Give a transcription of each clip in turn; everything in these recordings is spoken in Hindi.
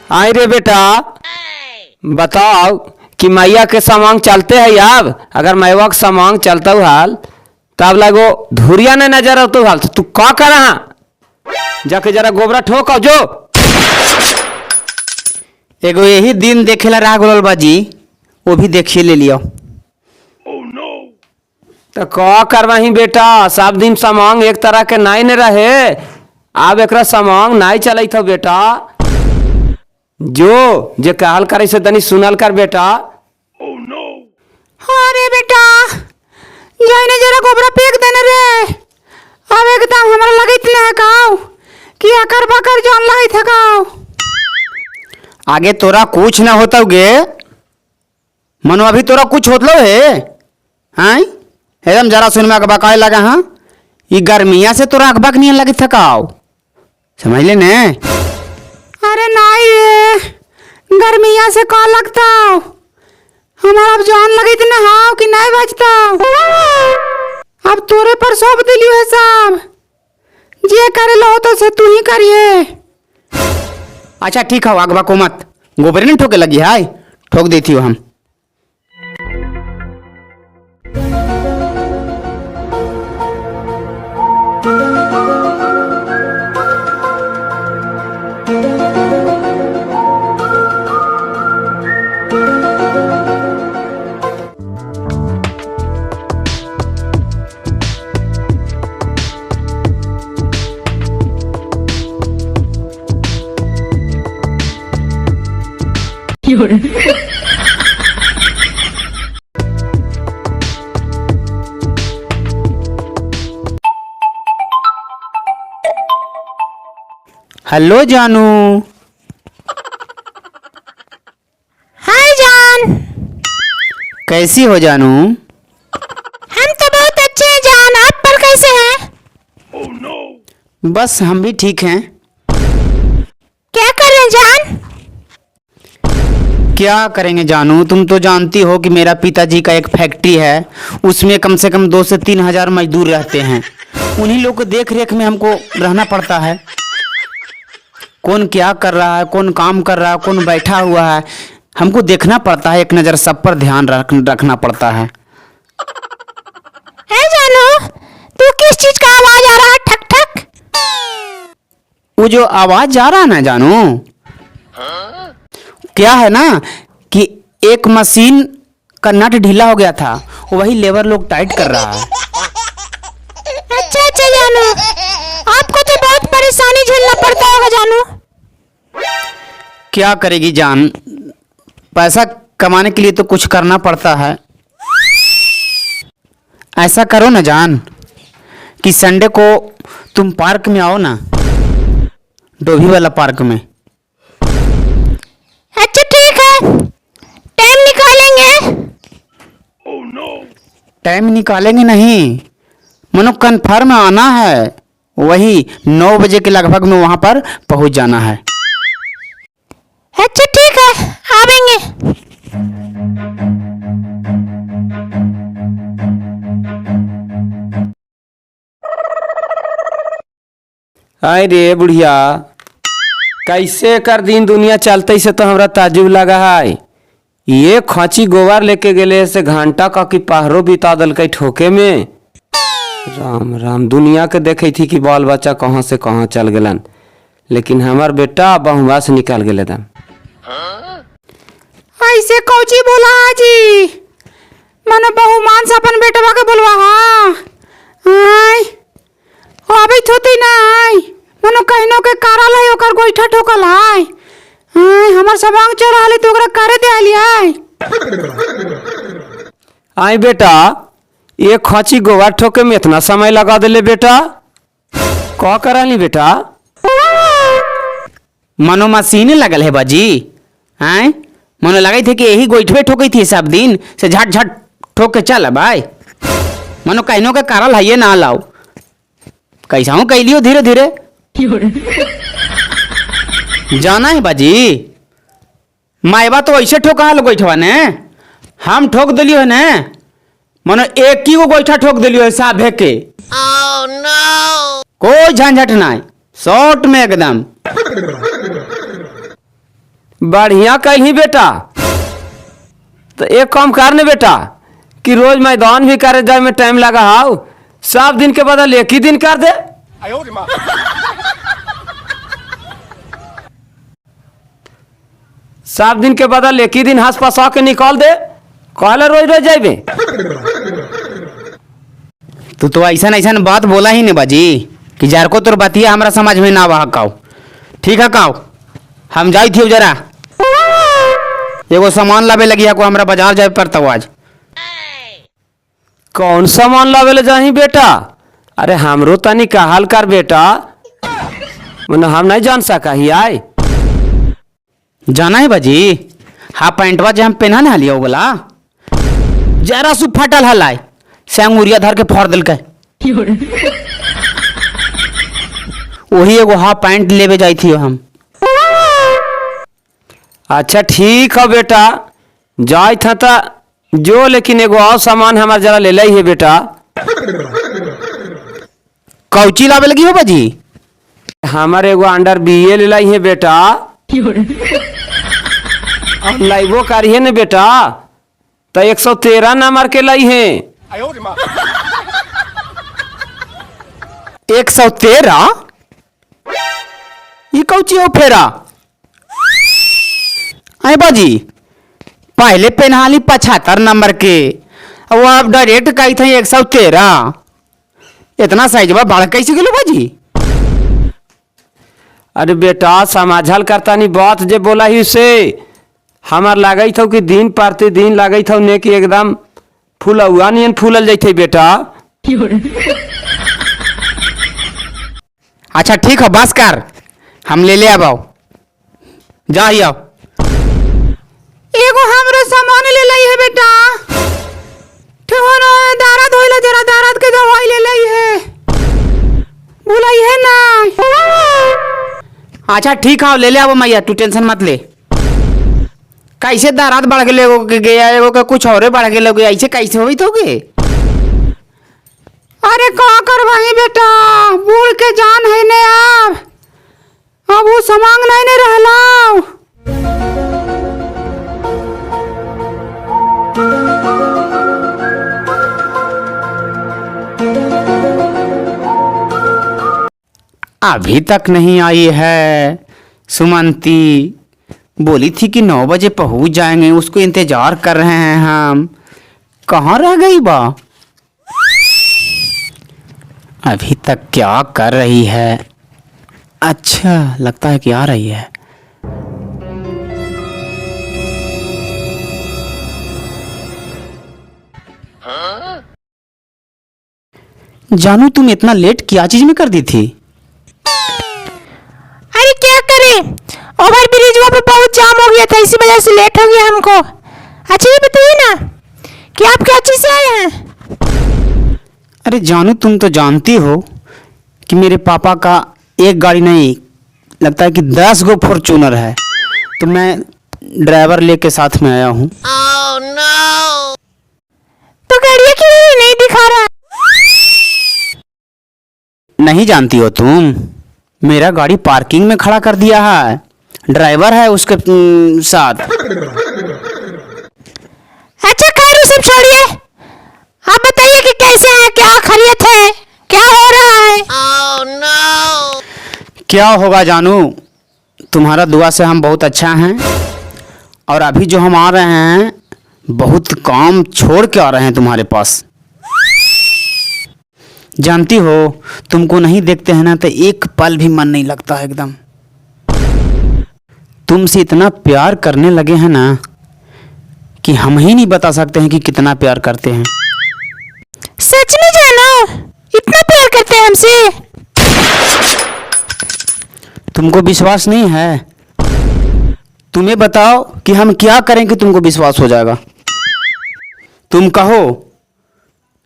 आई रे बेटा, बताओ कि मैया के समांग चलते है यार। अगर मैवा के समांग चलता हाल तब लगो धुरिया ने नजर आतो हाल तो तू का कर जाके जरा गोबरा ठोक जो। एगो यही दिन देखेला राह गोलल बाजी, वो भी देखिए ले लियो। तो का करवाही बेटा, सब दिन समांग एक तरह के नाई न रहे। अब एक समांग नाई चलत हो बेटा। जो जे कहल करे से तनी सुनल कर बेटा। अरे बेटा जाने जरा गोबरा फेंक देने रे। अब एकदम हमरा लगित ना काओ कि आकर बकर जान लगित है काओ। आगे तोरा कुछ ना होता गे मनो, अभी तोरा कुछ होतलो है। हाँ एकदम जरा सुन में अगबकाए लगा। हाँ ये गर्मिया से तोरा अगबक नहीं लगी थकाओ, समझ ले ने। अरे नहीं रे, गर्मिया से का लगता हमारा अब जान लगी थी ना। हाँ कि नहीं बचता। अब तोरे पर सौंप दिलियो है सब, जे करे लो तो से तू ही करिए। अच्छा ठीक है, अगबको मत, गोबरे नहीं ठोके लगी है, ठोक देती हो हम। हेलो जानू। हाय जान, कैसी हो जानू? हम तो बहुत अच्छे हैं जान, आप पर कैसे हैं? बस हम भी ठीक हैं। क्या कर रहे हैं जान? क्या करेंगे जानू, तुम तो जानती हो कि मेरा पिताजी का एक फैक्ट्री है, उसमें कम से कम 2 से 3 हजार मजदूर रहते हैं। उन्हीं लोग को देख रेख में हमको रहना पड़ता है। कौन क्या कर रहा है, कौन काम कर रहा है, कौन बैठा हुआ है, हमको देखना पड़ता है। एक नज़र सब पर ध्यान रखना पड़ता है। है जानू, तू किस चीज का आवाज आ रहा है ठक ठक? वो जो आवाज जा रहा है ना जानू, क्या है ना कि एक मशीन का नट ढीला हो गया था, वही लेबर लोग टाइट कर रहा है। अच्छा अच्छा जानू, आपको तो बहुत परेशानी झेलना पड़ता होगा जानू। क्या करेगी जान, पैसा कमाने के लिए तो कुछ करना पड़ता है। ऐसा करो ना जान कि संडे को तुम पार्क में आओ ना, डोभी वाला पार्क में। अच्छा ठीक है, टाइम निकालेंगे। टाइम निकालेंगे नहीं, मनो कन्फर्म आना है। वही 9 बजे के लगभग में वहां पर पहुंच जाना है। अच्छा ठीक है, आवेंगे। आय रे बुढ़िया, कैसे कर दिन दुनिया चलते से तो हमरा ताजुब लगा है। ये खांची गोबर लेके गेले से घंटा का कि पहरो बिता दल के ठोके में। राम राम, दुनिया के देखे थी कि बाल बच्चा कहाँ से कहाँ चल गलन, लेकिन हमार बेटा बहुआ से निकल गए दम। ऐसे कौची बोला जी, मनो बहुमान से अपन बेटवा के बोलवा। हाँ आई अभी थोती ना आई, मनो कहनो के कारल है ओकर गोइठा ठोकल है। आई हमर सबांग चोरा हले तो ओकरा करे दे आली आई। आई बेटा, ये खांची गोबर ठोके में इतना समय लगा दिले बेटा, का कराली बेटा? मनो मशीन लगल है बाजी। हैं मनो लगे थे कि यही गोइठवे ठोकी थी, सब दिन से झट झट ठोक के चल भाई। मनो कहनो के कारल है ये ना लाओ, कैसा हूँ कह लियो धीरे धीरे। जाना है बाजी, मायबा तो ऐसे ठोका हल गोइठवा ने, हम ठोक दिलियो है ने। मनो एक ही को गोइठा ठोक दिलियो है साभे के। कोई झंझट नहीं, शॉर्ट में एकदम। बढ़िया कहीं बेटा। तो एक काम कर ने बेटा कि रोज मैदान भी करे जाए में टाइम लगा हाउ, 7 दिन के बदल एक ही दिन कर दे। 7 दिन के बदल एक ही दिन हंस पसा के निकाल दे, कहले रोज रोज जाबे। तो ऐसा ऐसा बात बोला ही नहीं बाजी कि जार को तोर बतिया हमरा समझ में ना बहा काऊ। ठीक है काऊ, हम जाई थी जरा एगो सामान लावे लगी को हमरा बाजार जाए पड़ता आज। कौन सामान लावे ले जाही बेटा? अरे हमरो तनी कहल कर बेटा, मने हम नहीं जान सका ही आए। जाना है बाजी, हाँ पैंटवा जो हम पहना ना लिया बोला जरा सु फटल हलाय से अंगुरिया धर के फोड़ दिल के। वही एगो हाफ पैंट लेवे जाई थी हम। अच्छा ठीक है बेटा, जाए था ता जो, लेकिन एगो और सामान हमार जरा ले ली है बेटा। कौची लावे लगी हो बाजी? हमार एगो अंडर BA ले ली है बेटा। और लाइबो करिए ने बेटा, तो 113 नंबर के लाई है। 113? ये कौची हो फेरा? अरे बाजी पहले पेनहाली 75 नंबर के, वो अब डायरेक्ट कही था 113। इतना साइजवा बढ़ कैसे गेलो बाजी? अरे बेटा समझल करता नहीं बात जे बोला ही से। हमार लागई था कि दिन प्रतिदिन लागई था ने कि एकदम फूलौआ नियन फूलल जाते बेटा। अच्छा ठीक है बस कर, हम ले अब आओ जा ही आओ। एगो हमरो सामान ले ली है बेटा। ठेहोनो दारा धोइला जरा दारात के दवाई ले ली है, बुलाई है ना। अच्छा ठीक है ले आओ मैया, तू टेंशन मत ले। कैसे दारात बढ़ गए एगो के गया एगो के कुछ और बढ़ गए, ऐसे कैसे होई तोगे? अरे का करवाही बेटा, बूढ़ के जान है ने अब वो समांग नहीं ने रहला। अभी तक नहीं आई है सुमंती। बोली थी कि 9 बजे पहुंच जाएंगे, उसको इंतजार कर रहे हैं हम। कहाँ रह गई बा? अभी तक क्या कर रही है? अच्छा लगता है कि आ रही है। जानू तुम इतना लेट क्या चीज में कर दी थी? अरे क्या करें, ओवर ब्रिज वहाँ पे बहुत जाम हो गया था, इसी वजह से लेट हो गया हमको। अच्छा ये बताइए ना कि आप क्या चीज से आए हैं? अरे जानू तुम तो जानती हो कि मेरे पापा का एक गाड़ी नहीं लगता है कि 10 गो फॉर्च्यूनर है, तो मैं ड्राइवर लेके साथ में आया हूँ। तो गाड़ी क्यों नहीं दिखा रहा? नहीं जानती हो तुम? मेरा गाड़ी पार्किंग में खड़ा कर दिया है, ड्राइवर है उसके साथ। अच्छा खैर सब छोड़िए, आप बताइए कि कैसे हैं, क्या खैरियत है, क्या हो रहा है? no! क्या होगा जानू, तुम्हारा दुआ से हम बहुत अच्छा हैं। और अभी जो हम आ रहे हैं बहुत काम छोड़ के आ रहे हैं तुम्हारे पास। जानती हो तुमको नहीं देखते हैं ना तो एक पल भी मन नहीं लगता है एकदम। तुमसे इतना प्यार करने लगे हैं ना कि हम ही नहीं बता सकते हैं कि कितना प्यार करते हैं। सच में जानो इतना प्यार करते हैं हमसे? तुमको विश्वास नहीं है? तुम्हें बताओ कि हम क्या करें कि तुमको विश्वास हो जाएगा। तुम कहो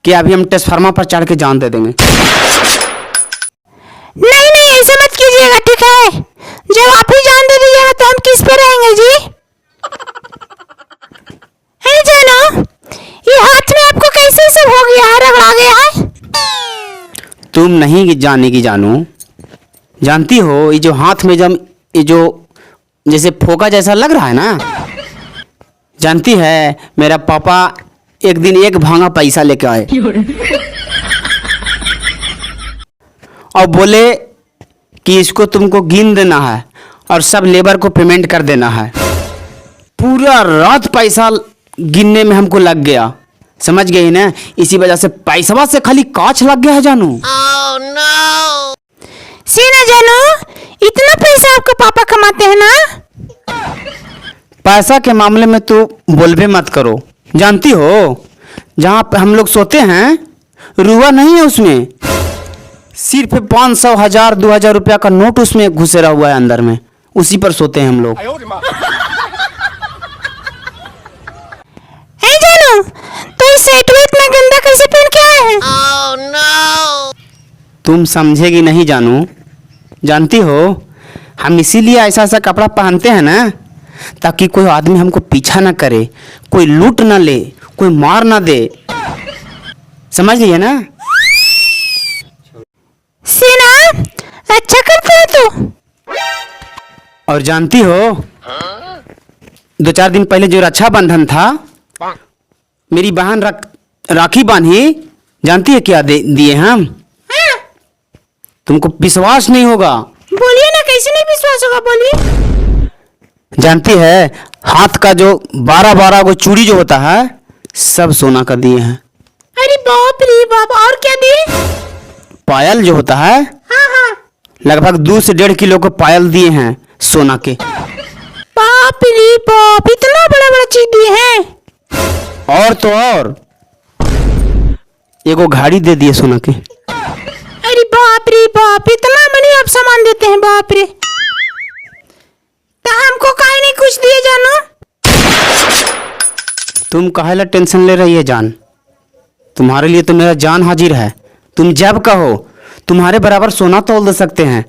कि अभी हम ट्रांसफार्मर पर चढ़ के जान दे देंगे। नहीं नहीं ऐसा मत कीजिएगा, ठीक है? जब आप ही जान दे दीजिएगा तो हम किस पे रहेंगे जी? है जानो ये हाथ में आपको कैसे सब हो गया है, रगड़ा गया है? तुम नहीं जानेगी जानू। जानती हो ये जो हाथ में जब ये जो जैसे फोका जैसा लग रहा है ना। जानती है मेरा पापा एक दिन एक भांगा पैसा लेके आए और बोले कि इसको तुमको गिन देना है और सब लेबर को पेमेंट कर देना है। पूरा रात पैसा गिनने में हमको लग गया, समझ गई ना। इसी वजह से पैसा से खाली कांच लग गया है जानू। सीना जानू, इतना पैसा आपके पापा कमाते हैं ना। पैसा के मामले में तो बोलबे मत करो। जानती हो जहाँ पे हम लोग सोते हैं रुआ नहीं है, उसमें सिर्फ 500, 1000, 2000 रुपया का नोट उसमें घुसेरा हुआ है अंदर में, उसी पर सोते हैं हम लोग। है जानू, तो इस सेट में इतना गंदा कैसे पहन के आए हैं? तुम समझेगी नहीं जानू। जानती हो हम इसीलिए ऐसा ऐसा कपड़ा पहनते हैं ना ताकि कोई आदमी हमको पीछा ना करे, कोई लूट ना ले, कोई मार ना दे। समझ लिया ना। सीना अच्छा करते है तू। और जानती हो 2-4 दिन पहले जो रक्षाबंधन था, मेरी बहन राखी बांधी। जानती है क्या दिए हम? तुमको विश्वास नहीं होगा। बोलिए ना, कैसे नहीं विश्वास होगा, बोलिए। जानती है हाथ का जो 12-12 को चूड़ी जो होता है सब सोना का दिए हैं। अरे बाप रे बाप, और क्या दिए? पायल जो होता है हाँ हाँ, लगभग 2 से 1.5 किलो के पायल दिए हैं सोना के। बाप रे बाप, इतना बड़ा बड़ा चीज दिए हैं। और तो और एगो घड़ी दे दिए सोना के। अरे बाप रे बाप, इतना मनी आप सामान देते हैं, बाप रे। तो हमको काहे नहीं कुछ दिए जानू? तुम काहे ला टेंशन ले रही है जान? तुम्हारे लिए तो मेरा जान हाजिर है। तुम जब कहो तुम्हारे बराबर सोना तोल दे सकते हैं।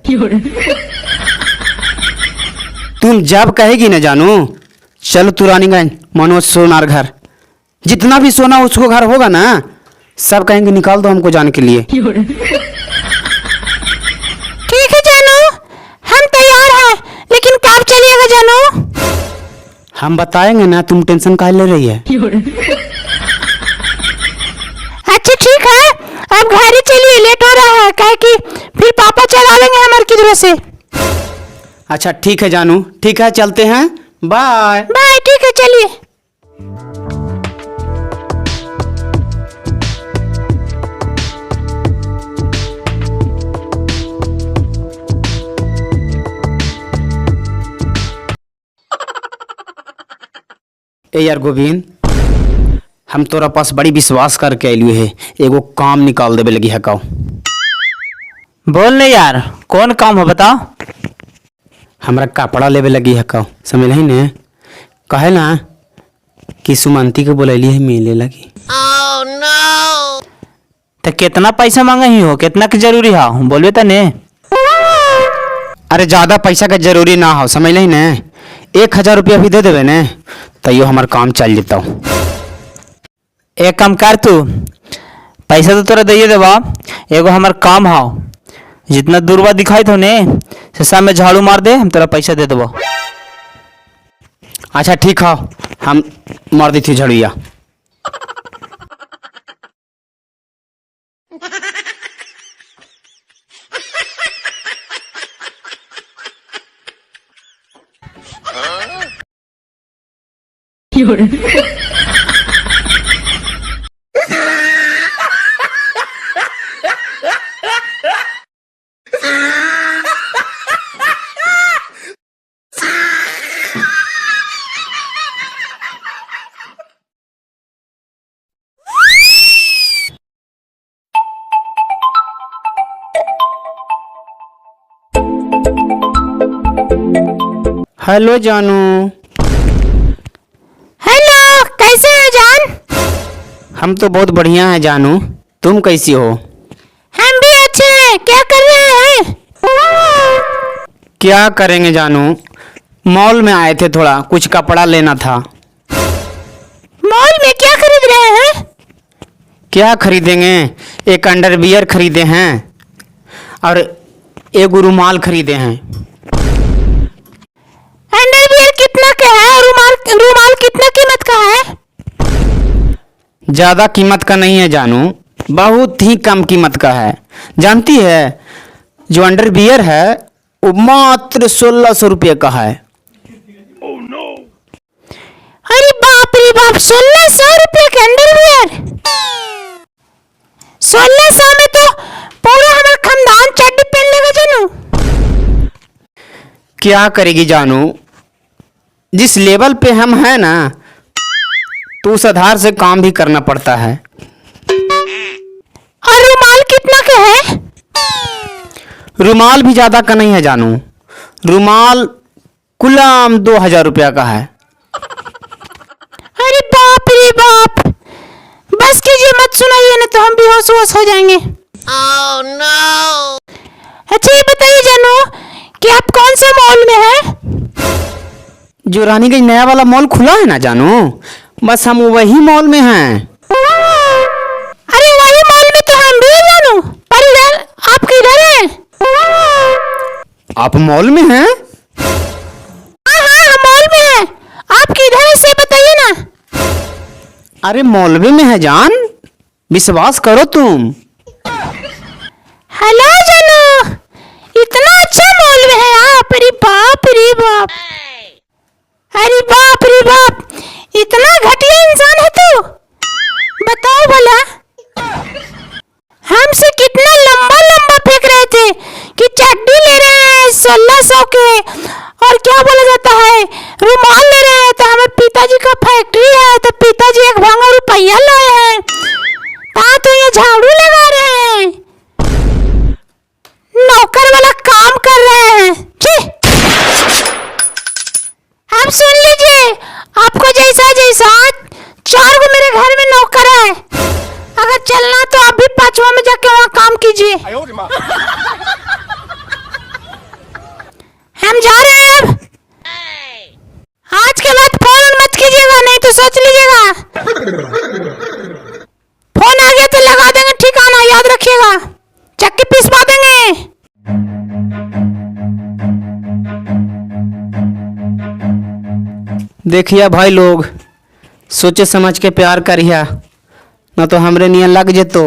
तुम जब कहेगी ना जानू, चलो तू रानीगंज मनोज सोनार घर, जितना भी सोना उसको घर होगा ना सब कहेंगे निकाल दो हमको जाने के लिए। ठीक है जानू, हम तैयार हैं, लेकिन कब चलिएगा जानू? हम बताएंगे ना, तुम टेंशन काहे ले रही है? अच्छा ठीक है, अब घर ही चलिए, लेट हो रहा है, काहे कि फिर पापा चला लेंगे हमारे किधर से। अच्छा ठीक है जानू, ठीक है चलते हैं, बाय बाय। ठीक है चलिए। ए यार गोविंद, हम तोरा पास बड़ी विश्वास करके अलियो है, एगो काम निकाल देवे लगी है काऊ। बोल नहीं यार, कौन काम हो बताओ। हमरा कपड़ा लेवे लगी है काऊ, समझ नहीं ने। कहे ना कि सुमंती के बोलैली है मिले लगी। तो कितना पैसा मांगा ही हो, कितना की जरूरी है बोलबे तने। अरे ज्यादा पैसा का जरूरी ना हो, समझ नहीं ने। 1000 रुपया भी दे देवे ने तैयो हमार काम चल जेता। एक काम कर तू, पैसा तो तोरा दे देवा, एगो हमार काम है, जितना दूरवा दिखाई थो ने से शाम में झाड़ू मार दे, हम तेरा पैसा दे देबो। अच्छा ठीक है, हम मार दी थी झड़िया। हेलो जानू। हेलो, कैसे हो जान? हम तो बहुत बढ़िया हैं जानू, तुम कैसी हो? हम भी अच्छे हैं, क्या कर रहे हैं? क्या करेंगे जानू, मॉल में आए थे, थोड़ा कुछ कपड़ा लेना था। मॉल में क्या खरीद रहे हैं? क्या खरीदेंगे, एक अंडरवियर खरीदे हैं और एक रुमाल खरीदे हैं। रुमाल कितना कीमत का है? ज्यादा कीमत का नहीं है जानू, बहुत ही कम कीमत का है। जानती है जो अंडरवियर है वो मात्र 1600 रुपये का है। अरे बाप रे बाप, 1600 रुपये के अंडरवियर! 1600 में तो पूरा हमारा खानदान चड्डी पहन लेगा जानू। क्या करेगी जानू, जिस लेवल पे हम हैं ना तो उस आधार से काम भी करना पड़ता है। और रुमाल कितना का है? रुमाल भी ज्यादा का नहीं है जानू, रुमाल कुलाम 2000 रुपया का है। अरे बाप रे बाप, बस कीजिए, मत सुनाइए ना तो हम बेहोश होश हो जाएंगे। अच्छा ये बताइए जानू कि आप कौन से मॉल में हैं? जो रानीगंज नया वाला मॉल खुला है ना जानू, बस हम वही मॉल में हैं। अरे वही मॉल में तो हम भी हैं जानू, पर इधर आप किधर हैं? आप मॉल में हैं? हाँ हाँ, हम मॉल में हैं। आप किधर हैं से बताइए ना। अरे मॉलवे में है जान, विश्वास करो तुम। हेलो जानू, इतना अच्छा मॉल में है आप? अरे बाप रे बाप, अरे बाप रे बाप, इतना घटिया इंसान है तू। बताओ भला, हमसे कितना लंबा लंबा फेंक रहे थे कि चड्डी ले रहे हैं 1600 के, और क्या बोला जाता है रुमाल ले रहे हैं, तो हमारे पिताजी का फैक्ट्री है तो पिताजी 1 भांगा रुपया लाए हैं, तो ये झाड़ू लगा रहे हैं, नौकर वाला काम कर रहे हैं। छी! अब सुन लीजिए, आपको जैसा जैसा 4 गो मेरे घर में नौकर है, अगर चलना तो आप भी 5वां में जाके वहाँ काम कीजिए। हम जा रहे हैं अब। आज के बाद फोन मत कीजिएगा, नहीं तो सोच लीजिएगा फोन आ गया तो लगा देंगे ठिकाना, याद रखिएगा, चक्की पिसवा देंगे। देखिए भाई लोग, सोचे समझ के प्यार करिया, न तो हमरे नियन लग जेतो।